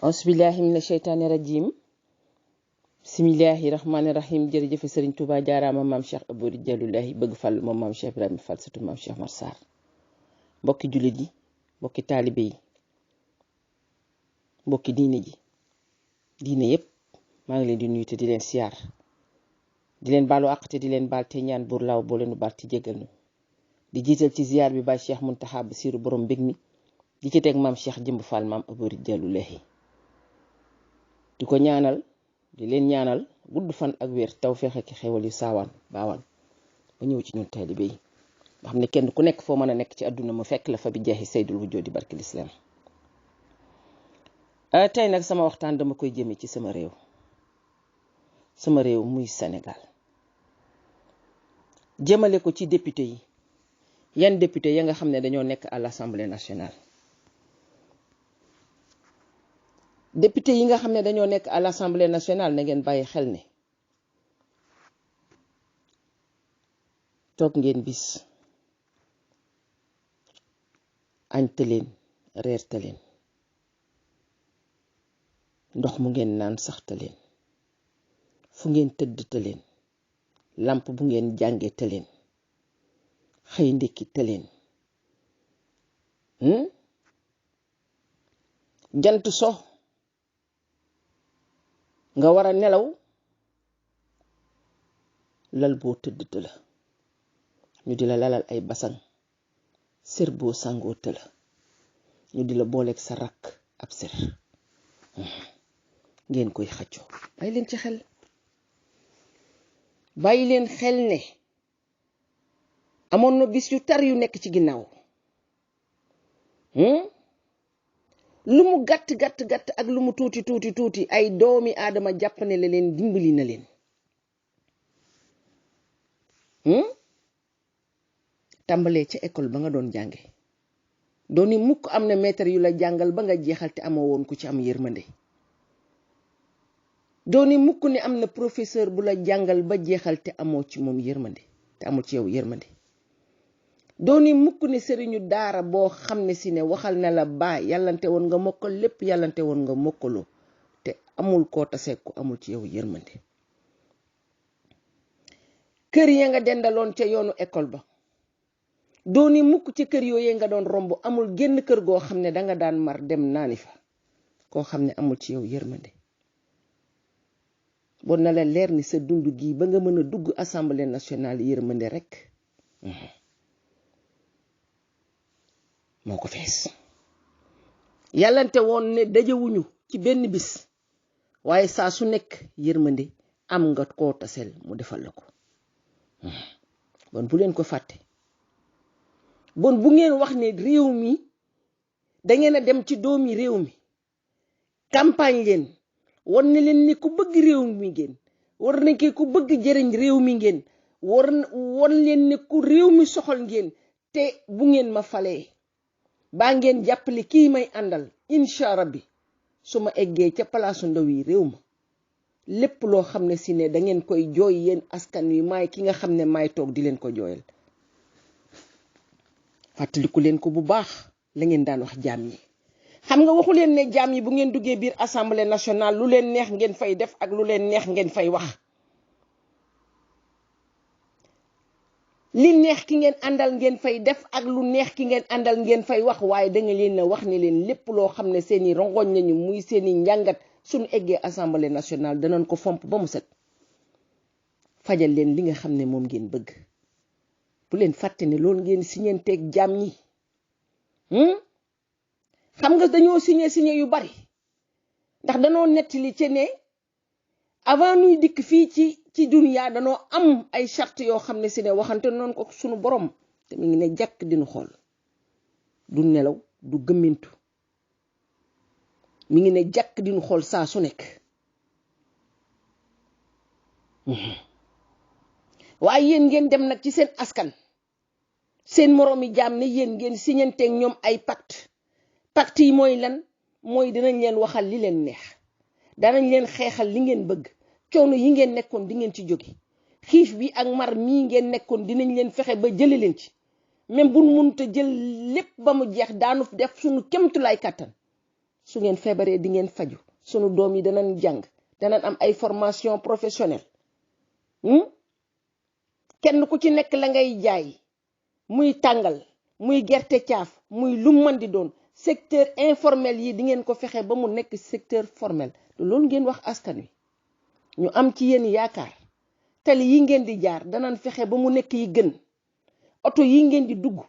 Auzubillahi mina sheytaani rajim bismillahi rahmaani rahim jërëjëf Serigne Touba jaaraama maam Cheikh Abou Dialloulahi bëgg fàll moom maam Cheikh Ibrahima Fall surtout maam Cheikh Mar Sarr mbokki jullit yi mbokki taalibe yi mbokki diine yépp maa ngi leen di nuyu te di leen siyaar di leen baalu àq te di leen baal te ñaan buur laaw boo leenu baal te jéggal nu di jiital ci ziyaar bi Baay Cheikh Muntaxa Basiru borom mbég mi di ci teg maam Cheikh Jëmb Fall maam Abou Dialloulahi di ko ñaanal di leen ñaanal gudd fan ak wér tawfeex ak xewal yu saawaan baawaan ba ñëw ci ñun taalibe yi nga xam ne kenn ku nekk foo mën a nekk ci àdduna mu fekk la fa bi jeexi saydul wujjoodi barki lislaam tey nag sama waxtaan dama koy jëme ci sama réew muy Sénégal jëmale ko ci député yi yan député ya nga xam ne dañoo nekk à l'Assemblée nationale député yi nga xam ne dañoo nekk à l'Assemblée nationale na ngeen bàyyi xel ne toog ngeen bis añ tëleen reer tëleen ndox mu ngeen naan sax tëleen fu ngeen tëdd tëleen lamp bu ngeen jànge tëleen xëy ndekki tëleen jant so nga war a nelaw lal boo tëdd tëla ñu di la lalal ay basang sër boo sangoo tëla ñu di la booleeg sa rakk ab sër ngeen koy xëccoo bàyyi leen ci xel bàyyi leen xel ne amoon na bis yu tar yu nekk ci ginnaaw lu mu gàtt ak lu mu tuuti ay doomi aadama jàpp ne la leen dimbali na leen tàmbalee ca école ba nga doon jànge dooni mukk am na maître yu la jàngal ba nga jeexal te amoo woon ku ci am yërmande dooni mukk ne am na professeur bu la jàngal ba jeexal te amoo ci moom yërmande te amul ci yow yërmande dooni mukk ne sëriñu daara boo xam ne si ne waxal na la baa yàllante woon nga mokkal lépp yàllante woon nga mokkaloo te amul koo tase ku amul ci yow yërmande kër ya nga dendaloon ca yoonu école ba dooni mukk ci kër yooyee nga doon romb amul génn kër goo xam ne danga daan mar dem naani fa koo xam ne amul ci yow yërmande bon na la leer ni sa dund gii ba nga mën a dugg assemblée nationale yërmande rek moo ko fees yàllante woon ne dajewuñu ci benn bis waaye saa su nekk yërmande am nga koo tasel mu defal la ko bon bu leen ko fàtte bon bu ngeen wax ne réew mi dangeen a dem ci doomi réew mi campagne leen war na leen ni ku bëgg réew mi ngeen war na ki ku bëgg jëriñ réew mi ngeen won leen ne ku réew mi soxal ngeen te bu ngeen ma falee baa ngeen jàppale kii may àndal incha rabbi su ma eggee ca palaasu ndaw yi réew ma lépp loo xam ne si ne da ngeen koy jooy yéen askan wi maay ki nga xam ne maay toog di leen ko jooyal fàttaliku leen ko bu baax la ngeen daan wax jaam yi xam nga waxu leen ne jaam yi bu ngeen duggee biir assemblée nationale lu leen neex ngeen fay def ak lu leen neex ngeen fay wax li neex ki ngeen àndal ngeen fay def ak lu neex ki ngeen àndal ngeen fay wax waaye danga leen a wax ne leen lépp loo xam ne seeni rongoñ nañu muy seeni njàngat suñu eggee assemblée nationale danañ ko fomp ba mu set fajal leen li nga xam ne moom ngeen bëgg bu leen fàtte ne loolu ngeen siñeenteeg jaam ñi xam nga dañoo signé yu bari ndax danoo nettali ci ne avant nuy dikk fii ci duniyaa danoo am ay charte yoo xam ne si ne waxante noonu ko sunu borom te mi ngi ne jàkk dinu xool du nelaw du gëmmintu mi ngi ne jàkk dinu xool saa su nekk waaye yéen ngeen dem nag ci seen askan seen moroomi jaam ne yéen ngeen siñanteeg ñoom ay pacte yi mooy lan mooy dinañ leen waxal li leen neex danañ leen xeexal li ngeen bëgg coono yi ngeen nekkoon di ngeen ci jóge xiif bi ak mar mii ngeen nekkoon dinañ leen fexe ba jële leen ci même buñ mënta jël lépp ba mu jeex daanu def suñu kemtulaay kàttan su ngeen feebaree di ngeen faju sunu doom yi danañ jàng danañ am ay formation professionnelle kenn ku ci nekk la ngay jaay muy tàngal muy gerte caaf muy lu mën di doon secteur informel yi di ngeen ko fexe ba mu nekk secteur formel loolu ngeen wax askan wi ñu am ci yéen yaakaar tali yi ngeen di jaar danañ fexe ba mu nekk yi gën oto yi ngeen di dugg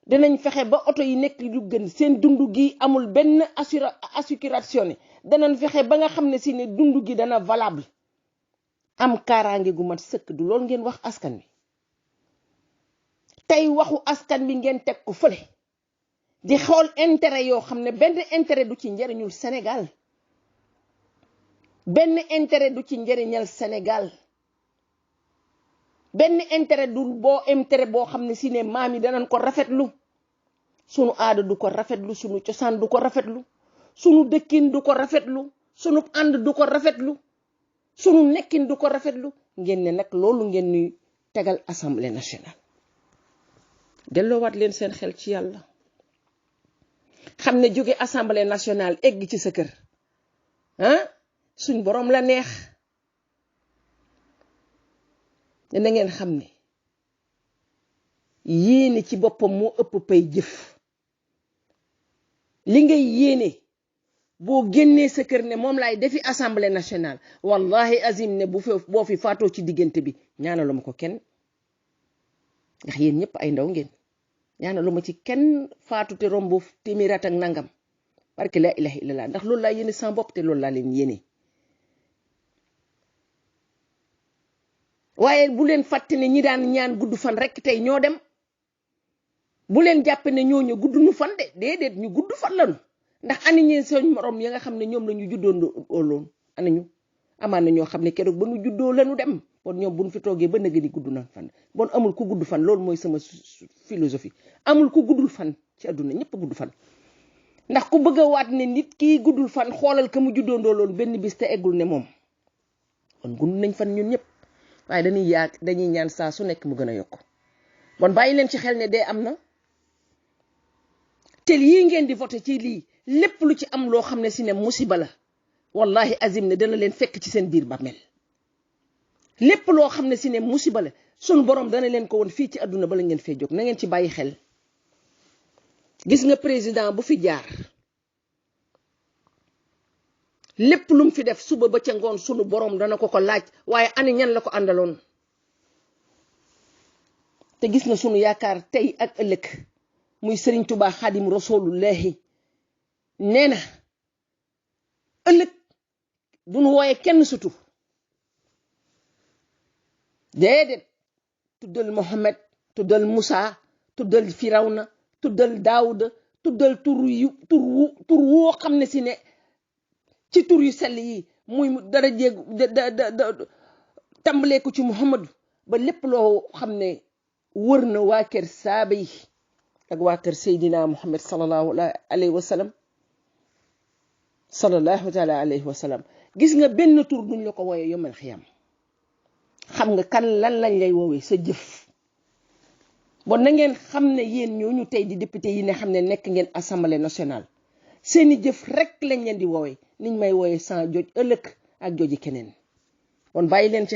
danañ fexe ba oto yi nekk lu gën seen dund gi amul benn assurance danañ fexe ba nga xam ne si ne dund gi dana valable am kaaraange gu mat sëkk du loolu ngeen wax askan wi tey waxu askan wi ngeen teg ko fële di xool intérêt yoo xam ne benn intérêt du ci njëriñul Sénégal benn intérêt du ci njëriñal Sénégal benn intérêt du intérêt boo xam ne si ne maam yi danañ ko rafetlu sunu aada du ko rafetlu sunu cosaan du ko rafetlu sunu dëkkin du ko rafetlu sunu ànd du ko rafetlu sunu nekkin du ko rafetlu ngeen ne nag loolu ngeen ñuy tegal assemblée nationale delloowaat leen seen xel ci yàlla xam ne jóge assemblée nationale egg ci sa kër suñ borom la neex na ngeen xam ne yéene ci boppam moo ëpp pay jëf li ngay yéene boo génnee sa kër ne moom laay defi assemblée nationale wallahi azim ne boo fi faatoo ci diggante bi ñaanaluma ko kenn ndax yéen ñëpp ay ndaw ngeen ñaanaluma ci kenn faatu te romb téeméer at ak nangam barke la ilaha illallah ndax loolu laa yéene sama bopp te loolu laa leen yéene waaye bu leen fàtte ne ñi daan ñaan gudd fan rek tey ñoo dem bu leen jàppe ne ñooñu gudd nu fan de déedéet ñu gudd fan lañu ndax ani ñeen seen morom ya nga xam ne ñoom la ñu juddoo loon anañu amaan na ñoo xam ne keroog ba nu juddoo lañu dem bon ñoom bu ñu fi toogee ba nëgë ni gudd na fan bon amul ku gudd fan loolu mooy sama philosophie amul ku guddul fan ci àdduna ñëpp gudd fan ndax ku bëgg a waat ne nit kii guddul fan xoolal ka mu juddoo loolu benn bis te eggul ne moom kon gudd nañ fan ñun ñëpp waaye dañuy ñaan saa su nekk mu gën a yokk bon bàyyi leen ci xel ne dee am na te lii ngeen di voté ci lii lépp lu ci am loo xam ne si ne musiba la wallahi azim ne dana leen fekk ci seen biir bàmmeel lépp loo xam ne si ne musiba la sunu borom dana leen ko woon fii ci àdduna bala ngeen fee jóg na ngeen ci bàyyi xel gis nga président bu fi jaar lépp lu mu fi def suba ba ca ngoon sunu borom dana ko laaj waaye ani ñan la ko àndaloon te gis nga sunu yaakaar tey ak ëllëg muy Serigne Touba Xadim Rasulullahi nee na ëllëg duñu wooye kenn sutu déedéet tuddal Mohamed tuddal Moussa tuddal Firawna tuddal Daawuda tuddal tur woo xam ne si ne ci tur yu sell yi muy dara jéegu tàmbalee ko ci Muhammadu ba lépp loo xam ne wër na waa kër saaba yi ak waa kër Seydina Muhammad sallallahu alayhi wa sallam sallallahu taala alayhi wa sallam gis nga benn tur duñ la ko wooyee yomal xiyam xam nga kan lan lañ lay woowee sa jëf bon na ngeen xam ne yéen ñooñu tey di député yi ne xam ne nekk ngeen assemblée nationale seeni jëf rek lañ leen di woowee niñ may woowee sans joj ëllëg ak joji keneen bon bàyyi leen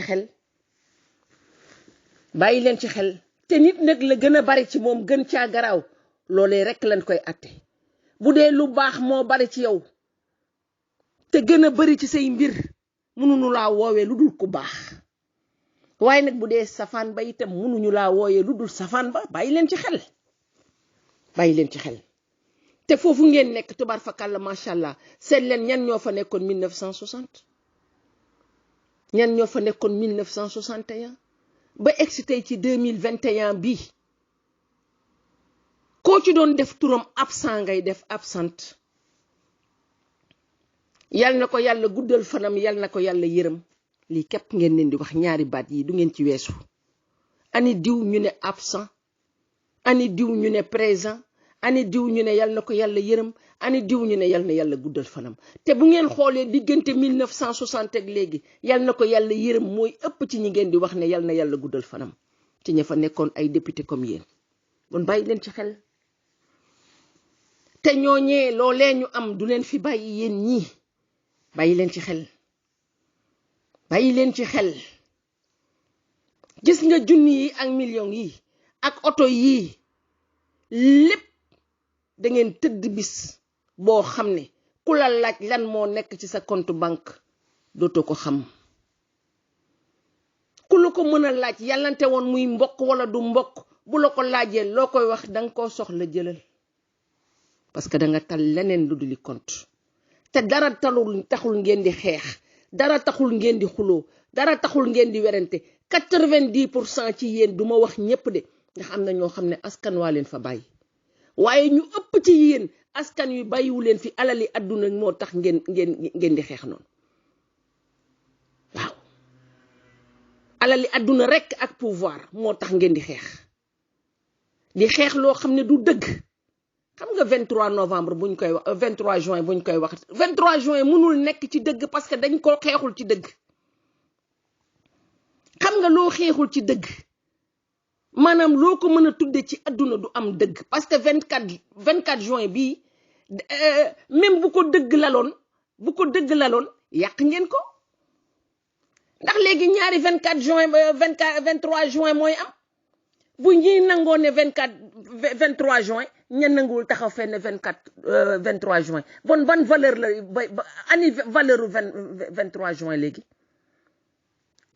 ci xel te nit nag la gën a bari ci moom gën caa garaaw loolee rek lañ koy atte bu dee lu baax moo bari ci yow te gën a bari ci say mbir mënuñu laa woowee lu dul ku baax waaye nag bu dee safaan ba itam mënuñu laa wooyee lu dul safaan ba bàyyi leen ci xel te foofu ngeen nekk tubaar fakàlla macha allah seet leen ñan ñoo fa nekkoon 1960 ñan ñoo fa nekkoon 1961 ba egsi tey ci 2021 bii koo ci doon def turam absent ngay def absent yal na ko yàlla guddal fanam yal na ko yàlla yërëm lii képp ngeen leen di wax ñaari baat yi du ngeen ci weesu ani diw ñu ne absent ani diw ñu ne présent ani diw ñu ne yal na ko yàlla yërëm ani diw ñu ne yal na yàlla guddal fanam te bu ngeen xoolee diggante 1960 ak léegi yal na ko yàlla yërëm mooy ëpp ci ñi ngeen di wax ne yal na yàlla guddal fanam ci ña fa nekkoon ay député comme yéen bon bàyyi leen ci xel te ñooñee loolee ñu am du leen fi bàyyi yéen ñii bàyyi leen ci xel gis nga junni yi ak millions yi ak oto yii lépp da ngeen tëdd bis boo xam ne ku la laaj lan moo nekk ci sa compte banque dootoo ko xam ku la ko mën a laaj yàllante woon muy mbokk wala du mbokk bu la ko laajee loo koy wax danga koo soxla jëlal parce que danga tal leneen lu dul compte te dara taxul ngeen di xeex dara taxul ngeen di xuloo dara taxul ngeen di werante 90% ci yéen duma wax ñépp de ndax am na ñoo xam ne askan waa leen fa bàyyi waaye ñu ëpp ci yéen askan yu bàyyiwu leen fi alali àdduna moo tax ngeen di xeex noonu waaw alali àdduna rekk ak pouvoir moo tax ngeen di xeex loo xam ne du dëgg xam nga 23 novembre buñ koy wax 23 juin buñ koy wax 23 juin mënul nekk ci dëgg parce que dañ ko xeexul ci dëgg xam nga loo xeexul ci dëgg maanaam loo ko mën a tudde ci àdduna du am dëgg parce que 24 juin bii même bu ko dëgg laloon yàq ngeen ko ndax léegi ñaari 24 juin 23 juin mooy am bu ñuy nangoo ne 23 juin ña nanguwul taxaw fenn 23 juin bon ban valeur la ani valeur 23 juin léegi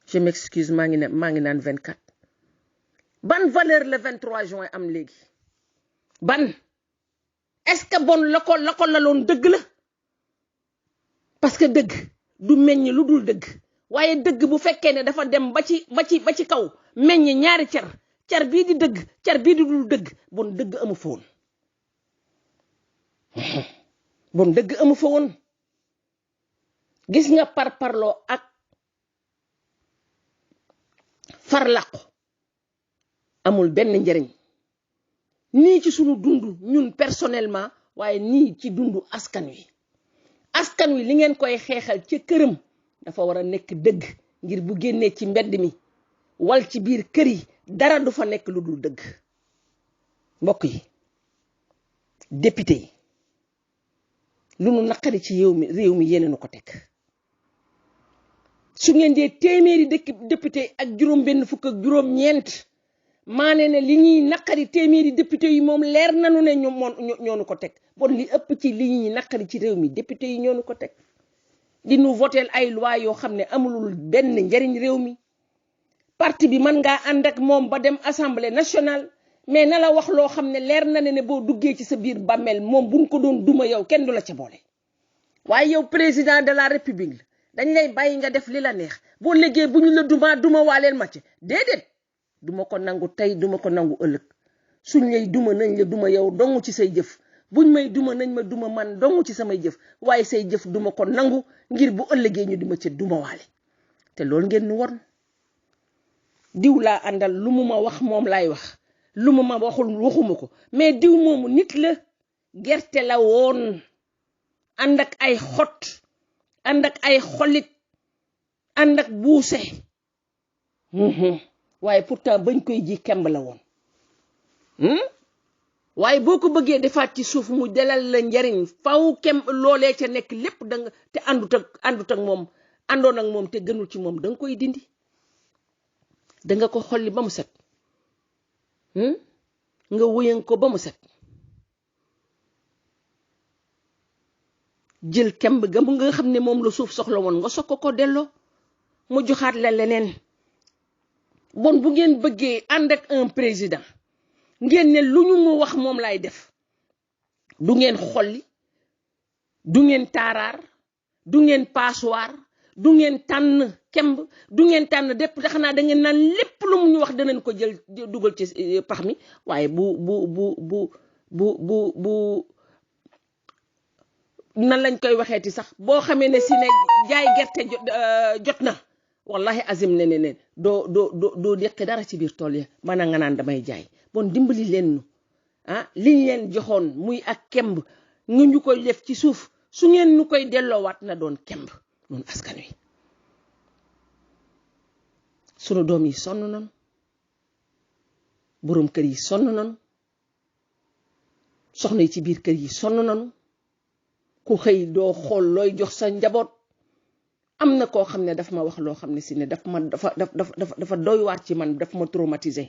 je m'excuse maa ngi naan 24 ban valeur le 23 juin am léegi ban est-ce que bon la ko laloon dëgg la parce que dëgg du meññ lu dul dëgg waaye dëgg bu fekkee ne dafa dem ba ci kaw meññ ñaari car bii di dëgg car bii di dul dëgg bon dëgg amu fa woon gis nga parloo ak farlaqu amul benn njariñ nii ci sunu dund ñun personnellement waaye nii ci dundu askan wi li ngeen koy xeexal ci këram dafa war a nekk dëgg ngir bu génnee ci mbedd mi wal ci biir kër yi dara du fa nekk lu dul dëgg mbokk yi député yi lu nu naqari ci réew mi yéen nu ko teg su ngeen dee téeméeri député ak juróom-benn fukk ak juróom-ñeent maane ne li ñuy naqari téeméeri député yi moom leer nanu ne ñoonu ko teg bon li ëpp ci li ñuy naqari ci réew mi député yi ñoonu ko teg di nu voteel ay loi yoo xam ne amulul benn njariñ réew mi parti bi mën ngaa ànd ak moom ba dem assemblée nationale mais na la wax loo xam ne leer na ne boo duggee ci sa biir bàmmeel moom buñ ko doon duma yow kenn du la ca boole waaye yow président de la république la dañ lay bàyyi nga def li la neex boo léegi bu ñu la duma waaleel ma ci déedéet duma ko nangu tey duma ko nangu ëllëg suñ lay duma nañ la duma yow dong ci say jëf buñ may duma nañ ma duma man dong ci samay jëf waaye say jëf duma ko nangu ngir bu ëllëgee ñu dima ci duma waale te loolu ngeen nu won diw laa àndal lu mu ma wax moom laay wax lu mu ma waxuma ko mais diw moomu nit la gerte la woon ànd ak ay xot ànd ak ay xolit ànd ak buuse waaye pourtant bañ koy ji kemb la woon waaye boo ko bëggee defaat ci suuf mu delal la njariñ faw kemb loolee ca nekk lépp danga te àndut ak moom àndoon ak moom te gënul ci moom danga koy dindi danga ko xolli ba mu set nga wëyan ko ba mu set jël kemb ga mu nga xam ne moom la suuf soxla woon nga sokk ko delloo mu joxaat la leneen bon bu ngeen bëggee ànd ak un président ngeen ne lu ñu mu wax moom laay def du ngeen xolli du ngeen taaraar du ngeen passoir du ngeen tànn kemb du ngeen tànn dépp da xanaa da ngeen naan lépp lu mu ñu wax danañ ko jël dugal ci pax mi waaye bu nan lañ koy waxeeti sax boo xamee ne si ne jaay gerte jot na wallahi azim ne doo deqi dara ci biir tool ya maanaam nga naan damay jaay bon dimbali leen nu liñ leen joxoon muy ak kemb ñu koy def ci suuf su ngeen nu koy delloowaat na doon kemb noonu askan wi sunu doom yi sonn nañu boroom kër yi sonn nañu soxna yi ci biir kër yi sonn nañu ku xëy doo xool looy jox sa njaboot am na koo xam ne daf ma wax loo xam ne si ne dafa doy waar ci man daf ma traumatisé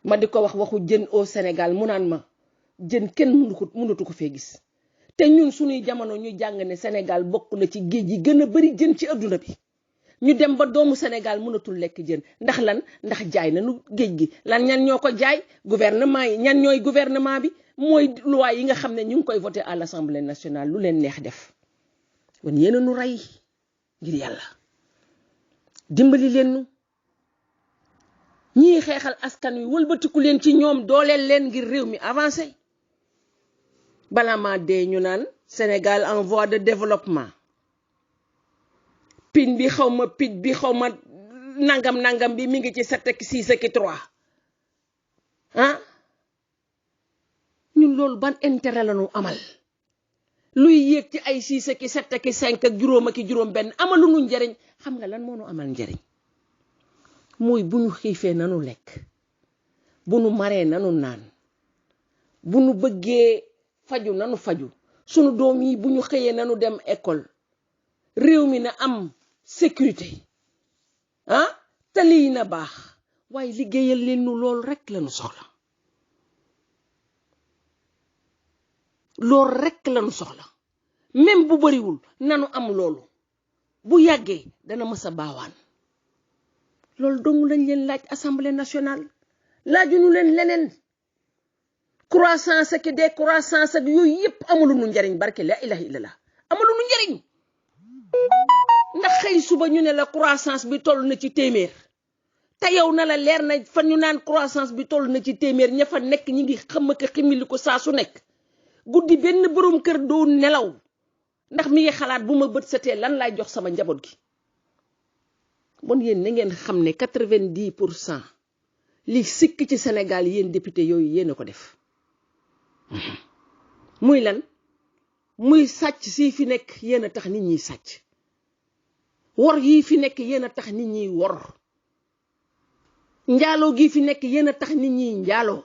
ma di ko wax waxu jën au Sénégal mu naan ma jën kenn mënatu ko fee gis te ñun suñuy jamono ñu jàng ne Sénégal bokk na ci géej yi gën a bari jën ci adduna bi ñu dem ba doomu Sénégal mënatul lekk jën ndax lan ndax jaay nañu géej gi lan ñan ñoo ko jaay gouvernement yi ñan ñooy gouvernement bi mooy loi yi nga xam ne ñu ngi koy voté à l'Assemblée nationale lu leen neex def wan yéen a nu rey ngir yàlla dimbali leen nu ñii xeexal askan wi wëlbatiku leen ci ñoom dooleel leen ngir réew mi avancé bala maa dee ñu naan Sénégal en voie de développement pin bi xaw ma pit bi xaw ma nangam bi mi ngi ci 7 ak 6 ak 3 ah ñun loolu ban intérêt la ñu amal luy yéeg ci ay 6 ak 7 ak 5 ak juróom ak juróom benn amalu nu njariñ xam nga lan moo nu amal njariñ mooy bu ñu xiifee nanu lekk bu nu maree nanu naan bu nu bëggee faju nanu faju sunu doom yi bu ñu xëyee nanu dem école réew mi na am sécurité ah tali yi na baax waaye liggéeyal leen nu loolu rek lañu soxla loolu rek lañu soxla même bu bariwul nanu am loolu bu yàggee dana mës a baawaan loolu dong lañ leen laaj Assemblée nationale laajuñu leen leneen croissance ak décroissance ak yooyu yëpp amulu nu njariñ barke la ilaha illallah amulu nu njariñ ndax xëy suba ñu ne la croissance bi toll na ci téeméer te yow na la leer na fa ñu naan croissance bi toll na ci téeméer ña fa nekk ñi ngi xam ak ximili ko saa su nekk guddi benn borom kër doo nelaw ndax mi ngi xalaat bu ma bët setee lan laay jox sama njaboot gi bon yéen na ngeen xam ne 90% li sikk ci Sénégal yéen député yooyu yéen a ko def muy lan muy sàcc si fi nekk yéen a tax nit ñi sàcc wor yi fi nekk yéen a tax nit ñi wor njaaloo gi fi nekk yéen a tax nit ñi njaaloo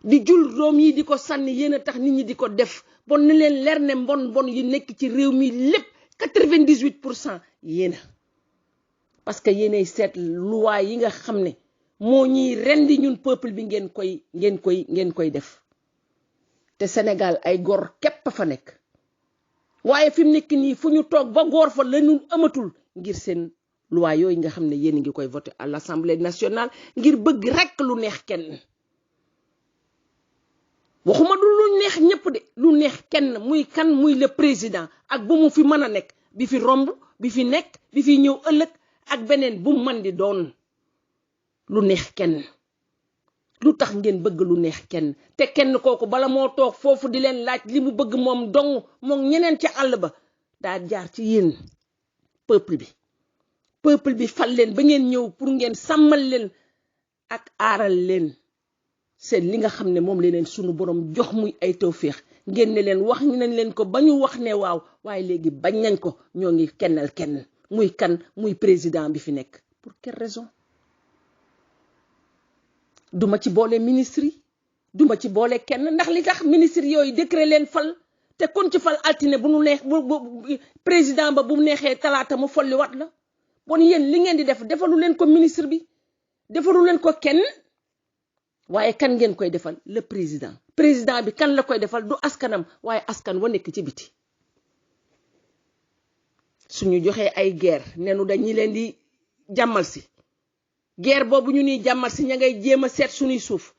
di jul doom yi di ko sànni yéen a tax nit ñi di ko def bon ni leen leer ne mbon yi nekk ci réew mi lépp 98% yéen a parce que yéenay seet loi yi nga xam ne moo ñuy rendi ñun peuple bi ngeen koy def te Sénégal ay gor képp fa nekk waaye fi mu nekk nii fu ñu toog ba góor fa la ñu amatul ngir seen loi yooyu nga xam ne yéen ngi koy voté à l'Assemblée nationale ngir bëgg rekk lu neex kenn waxuma du lu neex ñëpp de lu neex kenn muy kan muy le président ak bu mu fi mën a nekk bi fi romb bi fi nekk bi fi ñëw ëllëg ak beneen bu man di doon lu neex kenn lu tax ngeen bëgg lu neex kenn te kenn kooku bala moo toog foofu di leen laaj li mu bëgg moom dong moom ñeneen ca àll ba daa jaar ci yéen peuple bi fal leen ba ngeen ñëw pour ngeen sàmmal leen ak aaral leen seen li nga xam ne moom leen sunu borom jox muy ay tawféex ngeen ne leen wax nañ leen ko ba ñu wax ne waaw waaye léegi bañ nañ ko ñoo ngi kennal kenn muy kan muy président bi fi nekk pour quelle raison duma ci boole ministre yi duma ci boole kenn ndax li tax ministre yooyu décret leen fal te kon ci fal altine bu nu neex bu président ba bu mu neexee talaata mu folli wat la bon yéen li ngeen di def defalu leen ko ministre bi defalu leen ko kenn waaye kan ngeen koy defal le président bi kan la koy defal du askanam waaye askan wa nekk ci biti suñu joxee ay guerre nenu dañu leen di jàmmal si guerre boobu ñu ni jàmmal si ña ngay jéem a seet suñuy suuf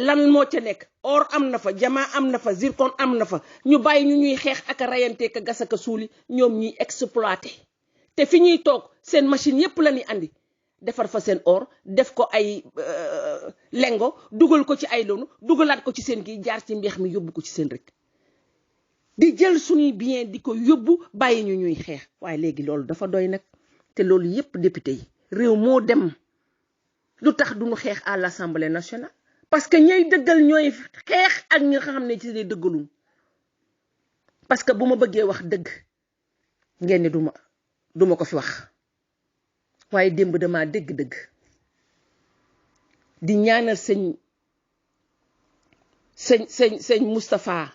lan moo ca nekk or am na fa jamaa am na fa zircon am na fa ñu bàyyi ñu ñuy xeex ak a rayante ka gas ak suuli ñoom ñuy exploité te fi ñuy toog seen machine yépp la ñuy andi defar fa seen or def ko ay lengo dugal ko ci ay lonu dugalaat ko ci seen kii jaar ci mbeex mi yóbbu ko ci seen rek di jël suñuy bien di ko yóbbu bàyyi ñu ñuy xeex waaye léegi loolu dafa doy nag te loolu yépp député yi réew moo dem lu tax duñu xeex à l'Assemblée nationale parce que ñay dëggal ñooy xeex ak ñi nga xam ne ci dee dëggalum parce que bu ma bëggee wax dëgg ngeen ne duma ko fi wax waaye démb dama dégg-dëgg di ñaanal sëñ sëñ Moustapha